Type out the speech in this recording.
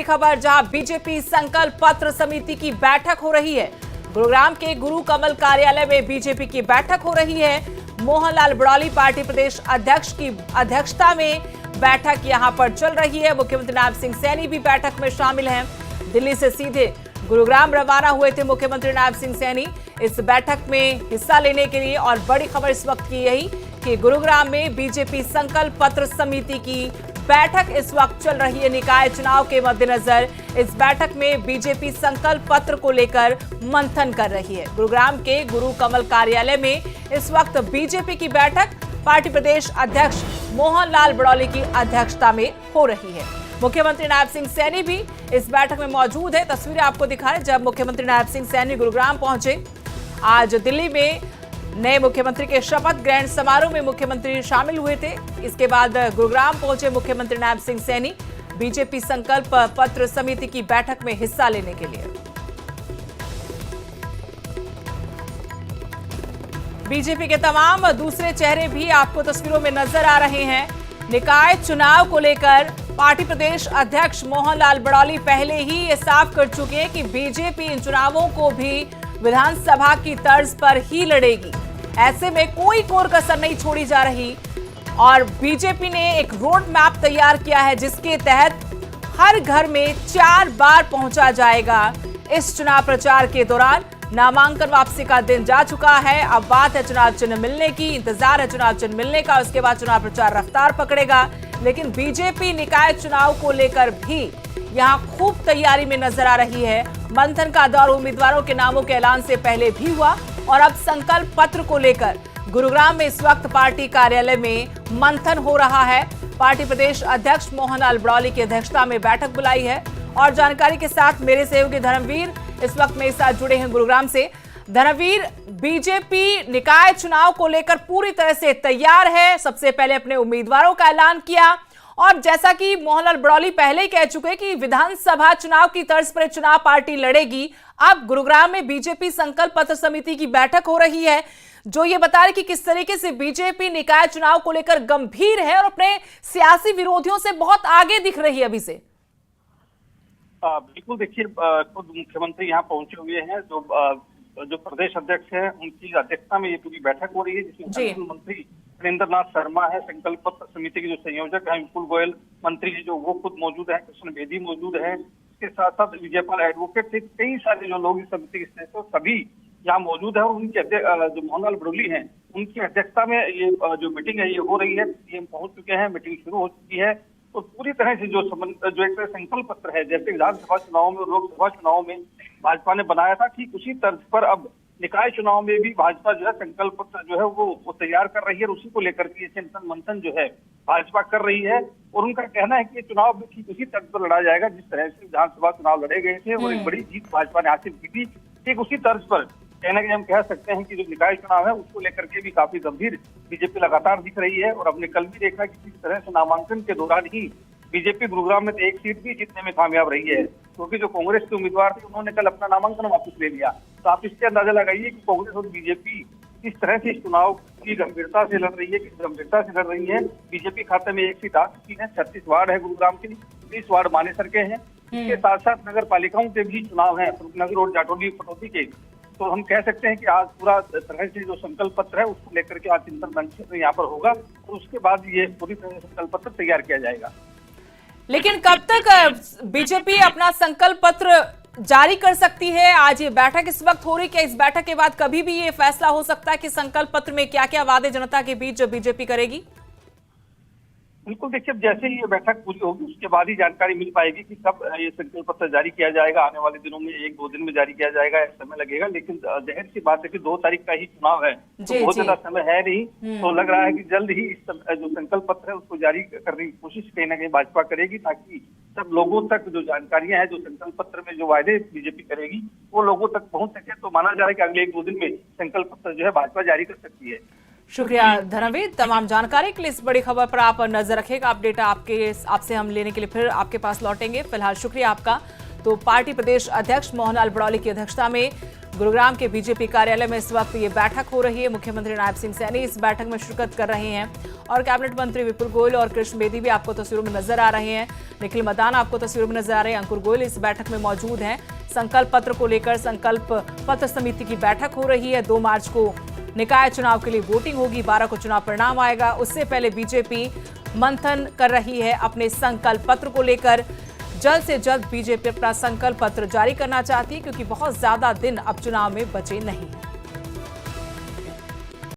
खबर जहां बीजेपी संकल्प पत्र समिति की बैठक हो रही है। गुरुग्राम के गुरु कमल कार्यालय में बीजेपी की बैठक हो रही है। मोहनलाल ब्रौली पार्टी प्रदेश अध्यक्ष की अध्यक्षता में बैठक यहां पर चल रही है। मुख्यमंत्री नायब सिंह सैनी भी बैठक में शामिल हैं। दिल्ली से सीधे गुरुग्राम रवाना हुए थे मुख्यमंत्री नायब सिंह सैनी इस बैठक में हिस्सा लेने के लिए। और बड़ी खबर इस वक्त की यही कि गुरुग्राम में बीजेपी संकल्प पत्र समिति की बैठक इस वक्त चल रही है। निकाय चुनाव के मद्देनजर इस बैठक में बीजेपी संकल्प पत्र को लेकर मंथन कर रही है। गुरुग्राम के गुरु कमल कार्यालय में इस वक्त बीजेपी की बैठक पार्टी प्रदेश अध्यक्ष मोहनलाल ब्रौली की अध्यक्षता में हो रही है। मुख्यमंत्री नायब सिंह सैनी भी इस बैठक में मौजूद है। तस्वीरें आपको दिखा रहे जब मुख्यमंत्री नायब सिंह सैनी गुरुग्राम पहुंचे। आज दिल्ली में नए मुख्यमंत्री के शपथ ग्रहण समारोह में मुख्यमंत्री शामिल हुए थे। इसके बाद गुरुग्राम पहुंचे मुख्यमंत्री नायब सिंह सैनी बीजेपी संकल्प पत्र समिति की बैठक में हिस्सा लेने के लिए। बीजेपी के तमाम दूसरे चेहरे भी आपको तस्वीरों में नजर आ रहे हैं। निकाय चुनाव को लेकर पार्टी प्रदेश अध्यक्ष मोहनलाल ब्रौली पहले ही ये साफ कर चुके हैं कि बीजेपी इन चुनावों को भी विधानसभा की तर्ज पर ही लड़ेगी। ऐसे में कोई कोर कसर नहीं छोड़ी जा रही और बीजेपी ने एक रोड मैप तैयार किया है जिसके तहत हर घर में 4 बार पहुंचा जाएगा। इस चुनाव प्रचार के दौरान नामांकन वापसी का दिन जा चुका है। अब बात है चुनाव चिन्ह मिलने की, इंतजार है चुनाव चिन्ह मिलने का। उसके बाद चुनाव प्रचार रफ्तार पकड़ेगा। लेकिन बीजेपी निकाय चुनाव को लेकर भी यहां खूब तैयारी में नजर आ रही है। मंथन का दौर उम्मीदवारों के नामों के ऐलान से पहले भी हुआ और अब संकल्प पत्र को लेकर गुरुग्राम में इस वक्त पार्टी कार्यालय में मंथन हो रहा है। पार्टी प्रदेश अध्यक्ष मोहनलाल ब्रौली की अध्यक्षता में बैठक बुलाई है। और जानकारी के साथ मेरे सहयोगी धर्मवीर इस वक्त मेरे साथ जुड़े हैं गुरुग्राम से। धर्मवीर, बीजेपी निकाय चुनाव को लेकर पूरी तरह से तैयार है। सबसे पहले अपने उम्मीदवारों का ऐलान किया और जैसा कि मोहनलाल ब्रौली पहले ही कह चुके कि विधानसभा चुनाव की तर्ज पर चुनाव पार्टी लड़ेगी। अब गुरुग्राम में बीजेपी संकल्प पत्र समिति की बैठक हो रही है जो ये बता रही कि किस तरीके से बीजेपी निकाय चुनाव को लेकर गंभीर है और अपने सियासी विरोधियों से बहुत आगे दिख रही है अभी से। बिल्कुल, देखिए खुद मुख्यमंत्री यहाँ पहुंचे हुए हैं। जो प्रदेश अध्यक्ष हैं उनकी अध्यक्षता में ये पूरी बैठक हो रही है जिसमें मंत्री नरेंद्र नाथ शर्मा है, संकल्प पत्र समिति के जो संयोजक हैं विपुल गोयल मंत्री जी जो वो खुद मौजूद है, कृष्ण बेदी मौजूद है, इसके साथ साथ विजयपाल एडवोकेट से कई सारे जो लोग इस समिति के तो सभी यहाँ मौजूद है। और उनके जो मोहनलाल ब्रौली हैं उनकी अध्यक्षता में ये जो मीटिंग है ये हो रही है। सीएम पहुंच चुके हैं, मीटिंग शुरू हो चुकी है। तो पूरी तरह से जो एक संकल्प पत्र है जैसे विधानसभा चुनाव में और लोकसभा चुनाव में भाजपा ने बनाया था, ठीक उसी तर्ज पर अब निकाय चुनाव में भी भाजपा जो है संकल्प पत्र जो है वो तैयार कर रही है। और उसी को लेकर के चिंतन मंथन जो है भाजपा कर रही है। और उनका कहना है कि चुनाव भी ठीक उसी तर्ज पर लड़ा जाएगा जिस तरह से विधानसभा चुनाव लड़े गए थे और एक बड़ी जीत भाजपा ने हासिल की थी। ठीक उसी तर्ज पर कहना कि हम कह सकते हैं कि जो निकाय चुनाव है उसको लेकर के भी काफी गंभीर बीजेपी लगातार दिख रही है। और हमने कल भी देखा कि किस तरह से नामांकन के दौरान ही बीजेपी गुरुग्राम में एक सीट भी जीतने में कामयाब रही है, क्योंकि जो कांग्रेस के उम्मीदवार थे उन्होंने कल अपना नामांकन वापस ले लिया। तो आप इससे अंदाजा लगाइए कि कांग्रेस और बीजेपी किस तरह से इस चुनाव की गंभीरता से लड़ रही है, किस गंभीरता से लड़ रही है। बीजेपी खाते में एक सीट आ चुकी है, 36 वार्ड है गुरुग्राम के, 20 वार्ड मानेसर के हैं। इसके साथ साथ नगर पालिकाओं के भी चुनाव है, नगर और जाटोली पटौदी के। तो हम कह सकते हैं कि आज पूरा तरह से जो संकल्प पत्र है उसको लेकर के आज चिंतन मंथन यहाँ पर होगा और उसके बाद ये पूरी तरह से संकल्प पत्र तैयार किया जाएगा। लेकिन कब तक बीजेपी अपना संकल्प पत्र जारी कर सकती है? आज ये बैठक इस वक्त हो रही, क्या इस बैठक के बाद कभी भी ये फैसला हो सकता है कि संकल्प पत्र में क्या क्या वादे जनता के बीच जो बीजेपी करेगी? बिल्कुल, देखिए जैसे ही ये बैठक पूरी होगी उसके बाद ही जानकारी मिल पाएगी कि कब ये संकल्प पत्र जारी किया जाएगा। आने वाले दिनों में 1-2 दिन में जारी किया जाएगा, समय लगेगा। लेकिन जाहिर सी बात है कि 2 तारीख का ही चुनाव है, तो बहुत ज्यादा समय है नहीं। तो लग रहा है कि जल्द ही इस जो संकल्प पत्र है उसको जारी करने की कोशिश कहीं ना कहीं भाजपा करेगी, ताकि सब लोगों तक जो जानकारियां हैं, जो संकल्प पत्र में जो वायदे बीजेपी करेगी वो लोगों तक पहुंच सके। तो माना जा रहा है कि अगले 1-2 दिन में संकल्प पत्र जो है भाजपा जारी कर सकती है। शुक्रिया धर्मवीर, तमाम जानकारी के लिए। इस बड़ी खबर पर आप नजर रखेगा। अपडेट आपसे हम लेने के लिए फिर आपके पास लौटेंगे। फिलहाल शुक्रिया आपका। तो पार्टी प्रदेश अध्यक्ष मोहनलाल ब्रौली की अध्यक्षता में गुरुग्राम के बीजेपी कार्यालय में इस वक्त ये बैठक हो रही है। मुख्यमंत्री नायब सिंह सैनी इस बैठक में शिरकत कर रहे हैं और कैबिनेट मंत्री विपुल गोयल और कृष्ण बेदी भी आपको तस्वीरों में नजर आ रहे हैं। निखिल मदान आपको तस्वीरों में नजर आ रहे हैं। अंकुर गोयल इस बैठक में मौजूद हैं। संकल्प पत्र को लेकर संकल्प पत्र समिति की बैठक हो रही है। 2 मार्च को निकाय चुनाव के लिए वोटिंग होगी, 12 को चुनाव परिणाम आएगा। उससे पहले बीजेपी मंथन कर रही है अपने संकल्प पत्र को लेकर। जल्द से जल्द बीजेपी अपना संकल्प पत्र जारी करना चाहती है, क्योंकि बहुत ज्यादा दिन अब चुनाव में बचे नहीं हैं।